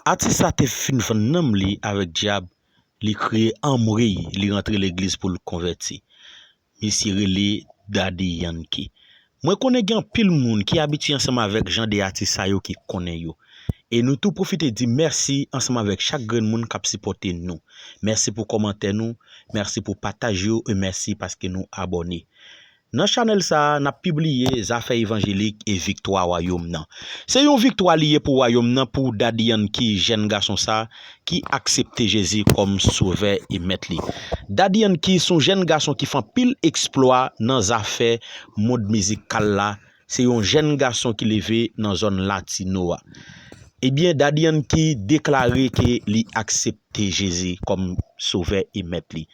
Artiste a te fin fan nam li avec diable, li créé Amri, li rentre l'église pour le convertir. Monsieur relé Daddy Yankee. Moi connais gen pile moun qui habitué ensemble avec gens des artistes yo qui connaît yo. Et nous tout profiter dire merci ensemble avec chaque grand monde qui a supporté nous. Merci pour commenter nous, merci pour partager et merci parce que nous abonnés. Dans channel ça n'a publié affaires évangéliques et victoire royaume nan. C'est une victoire liée pour royaume nan pour Daddy Yankee jeune garçon ça qui accepte Jésus comme sauveur et maître li. Daddy Yankee son jeune garçon qui fait pile exploit dans affaires mode musical là. C'est un jeune garçon qui levé dans zone latino. Eh bien, Daddy Yankee déclaré que li accepte Jésus comme sauveur et maître li.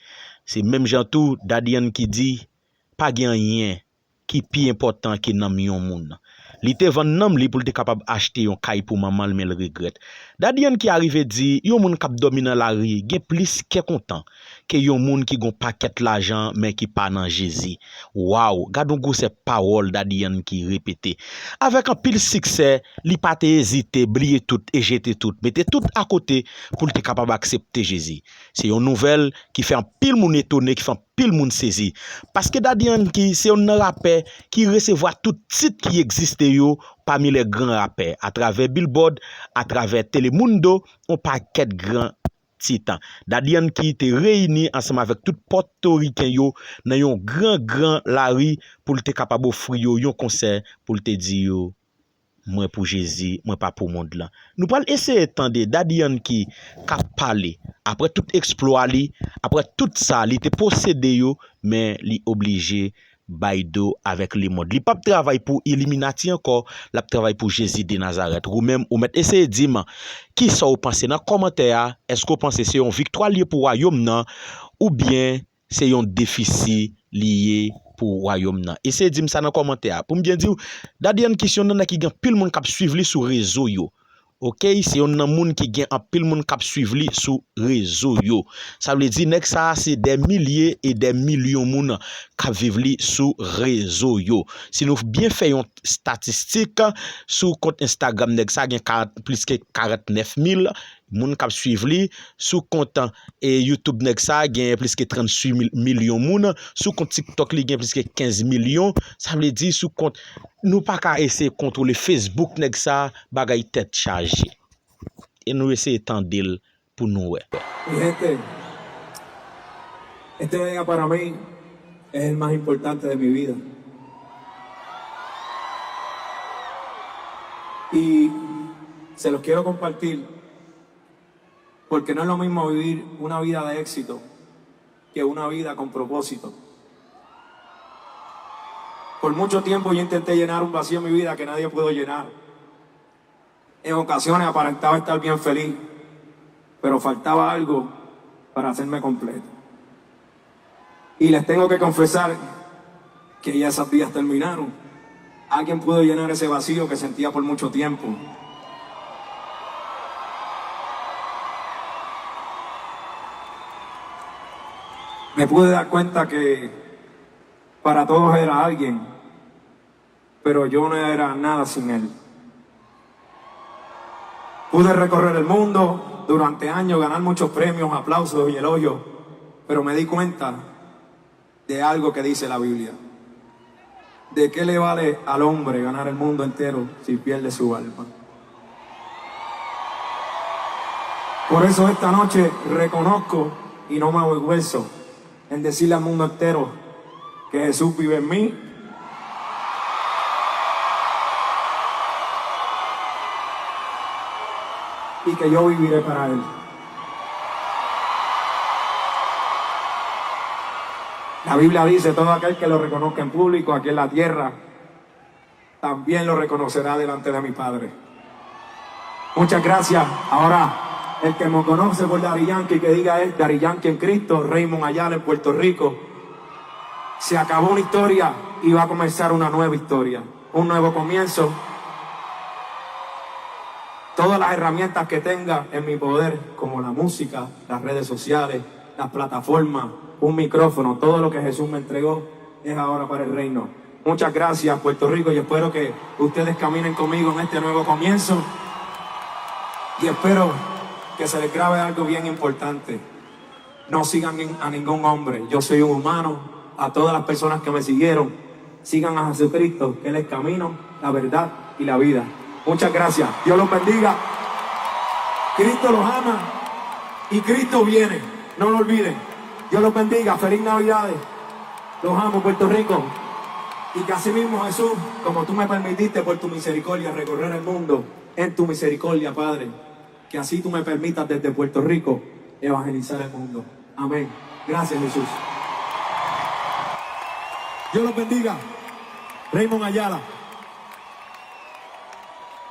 C'est même gens tout Daddy Yankee dit pas gen rien qui plus important que nan yon moun. Li te vend nam li pour te capable acheter yon kay pour maman mais le regrette. Daddy Yankee arrivé dit yon moun k'ap domine la rue gen plus que content que yon moun qui gon paquet l'argent mais qui pas dans Jésus. Wow, gardons go ces paroles Daddy Yankee répété. Avec un pile succès, li pas te hésiter, blier tout et jeter tout, mettez tout à côté pour te capable accepter Jésus. C'est une nouvelle qui fait un pile moun étonné, qui fait un pile moun saisi. Parce que Daddy Yankee c'est un rappeur qui recevoir tout titre qui existe yo parmi les grands rappeurs à travers Billboard, à travers Telemundo, on paquet grand titan. Daddy Yankee te réuni ensemble avec tout portoricain yo dans un grand Larry pour te capable offrir yo un concert pour te dire yo moi pour Jésus, moi pas pour monde là. Nous parlons essayer tendre Daddy Yankee qu'a parlé après tout exploit li, après tout ça, li te possédé yo mais li obligé Baido avec les modes. Li pas travail pour Illuminati encore, la travail pour Jésus de Nazareth. Ou même ou mettre essayer dire qui ça vous pensez dans commentaire, est-ce que vous pensez c'est une victoire liée pour royaume nan ou bien c'est un déficit lié pour royaume nan. Essayez de dire ça dans commentaire pour me bien dire Daddy Yankee question nan qui gen pile monde qui suivre li sur réseau yo. OK, c'est un moun qui gen en pile moun k'ap suivre li sur réseau yo. Ça veut dire nek ça c'est des milliers et des millions moun k'ap vivre li sur réseau yo. Si nous bien fait une statistique sur compte Instagram nek ça gen plus que 49 000 moun k'ap suivre li, sous compte et YouTube nek ça gen plus que 38 millions moun, sous compte TikTok li gen plus que 15 millions. Ça veut dire sous compte nous pas qu'à essayer contrôler Facebook nek ça bagay tête chargée. Et nous essayer tendre pour nous ouais. Mi gente, este día para mí es el más importante de mi vida. Y se los quiero compartir porque no es lo mismo vivir una vida de éxito que una vida con propósito. Por mucho tiempo yo intenté llenar un vacío en mi vida que nadie pudo llenar. En ocasiones aparentaba estar bien feliz, pero faltaba algo para hacerme completo. Y les tengo que confesar que ya esas vidas terminaron. Alguien pudo llenar ese vacío que sentía por mucho tiempo. Me pude dar cuenta que para todos era alguien, pero yo no era nada sin él. Pude recorrer el mundo durante años, ganar muchos premios, aplausos y elogios, pero me di cuenta de algo que dice la Biblia. ¿De qué le vale al hombre ganar el mundo entero si pierde su alma? Por eso esta noche reconozco y no me avergüenzo en decirle al mundo entero que Jesús vive en mí y que yo viviré para Él. La Biblia dice, todo aquel que lo reconozca en público aquí en la tierra, también lo reconocerá delante de mi Padre. Muchas gracias. Ahora, el que me conoce por Daddy Yankee, que diga es Daddy Yankee en Cristo, Raymond Ayala en Puerto Rico. Se acabó una historia y va a comenzar una nueva historia, un nuevo comienzo. Todas las herramientas que tenga en mi poder, como la música, las redes sociales, las plataformas, un micrófono, todo lo que Jesús me entregó es ahora para el reino. Muchas gracias, Puerto Rico, y espero que ustedes caminen conmigo en este nuevo comienzo. Y espero que se les grabe algo bien importante. No sigan a ningún hombre. Yo soy un humano. A todas las personas que me siguieron, sigan a Jesucristo, que Él es el camino, la verdad y la vida. Muchas gracias. Dios los bendiga. Cristo los ama y Cristo viene. No lo olviden. Dios los bendiga. Feliz Navidades. Los amo, Puerto Rico. Y que así mismo, Jesús, como tú me permitiste por tu misericordia recorrer el mundo, en tu misericordia, Padre, que así tú me permitas desde Puerto Rico evangelizar el mundo. Amén. Gracias, Jesús. Dios los bendiga. Raymond Ayala.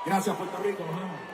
Gracias, Puerto Rico. Los amo.